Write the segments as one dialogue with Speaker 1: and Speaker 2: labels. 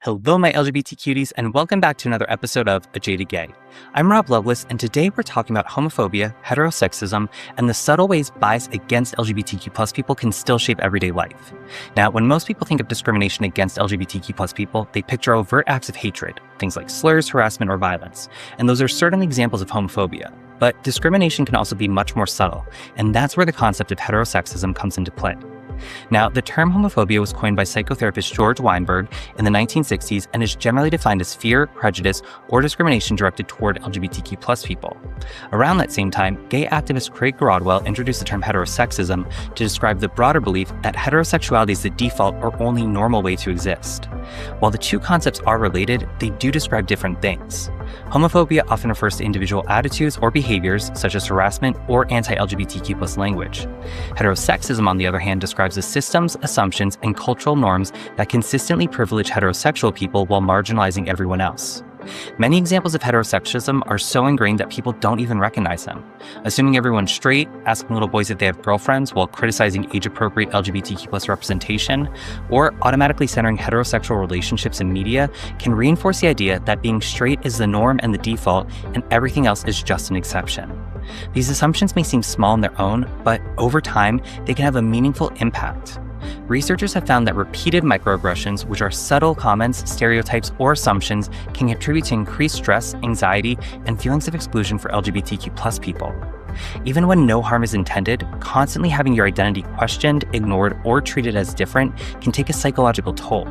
Speaker 1: Hello, my LGBT cuties, and welcome back to another episode of A Jaded Gay. I'm Rob Lovelace, and today we're talking about homophobia, heterosexism, and the subtle ways bias against LGBTQ+ people can still shape everyday life. Now, when most people think of discrimination against LGBTQ+ people, they picture overt acts of hatred, things like slurs, harassment, or violence, and those are certainly examples of homophobia. But discrimination can also be much more subtle, and that's where the concept of heterosexism comes into play. Now, the term homophobia was coined by psychotherapist George Weinberg in the 1960s and is generally defined as fear, prejudice, or discrimination directed toward LGBTQ+ people. Around that same time, gay activist Craig Grodwell introduced the term heterosexism to describe the broader belief that heterosexuality is the default or only normal way to exist. While the two concepts are related, they do describe different things. Homophobia often refers to individual attitudes or behaviors, such as harassment or anti-LGBTQ+ language. Heterosexism, on the other hand, describes the systems, assumptions, and cultural norms that consistently privilege heterosexual people while marginalizing everyone else. Many examples of heterosexism are so ingrained that people don't even recognize them. Assuming everyone's straight, asking little boys if they have girlfriends while criticizing age-appropriate LGBTQ+ representation, or automatically centering heterosexual relationships in media can reinforce the idea that being straight is the norm and the default, and everything else is just an exception. These assumptions may seem small on their own, but over time, they can have a meaningful impact. Researchers have found that repeated microaggressions, which are subtle comments, stereotypes, or assumptions, can contribute to increased stress, anxiety, and feelings of exclusion for LGBTQ+ people. Even when no harm is intended, constantly having your identity questioned, ignored, or treated as different can take a psychological toll.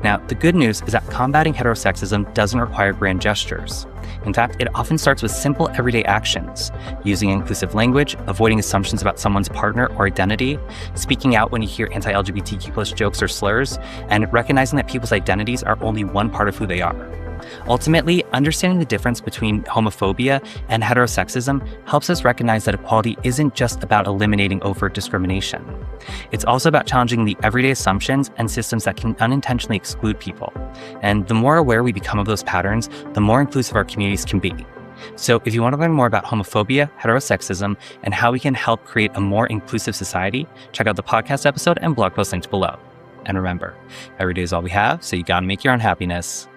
Speaker 1: Now, the good news is that combating heterosexism doesn't require grand gestures. In fact, it often starts with simple everyday actions: using inclusive language, avoiding assumptions about someone's partner or identity, speaking out when you hear anti-LGBTQ+ jokes or slurs, and recognizing that people's identities are only one part of who they are. Ultimately, understanding the difference between homophobia and heterosexism helps us recognize that equality isn't just about eliminating overt discrimination. It's also about challenging the everyday assumptions and systems that can unintentionally exclude people. And the more aware we become of those patterns, the more inclusive our communities can be. So if you want to learn more about homophobia, heterosexism, and how we can help create a more inclusive society, check out the podcast episode and blog post linked below. And remember, every day is all we have, so you gotta make your own happiness.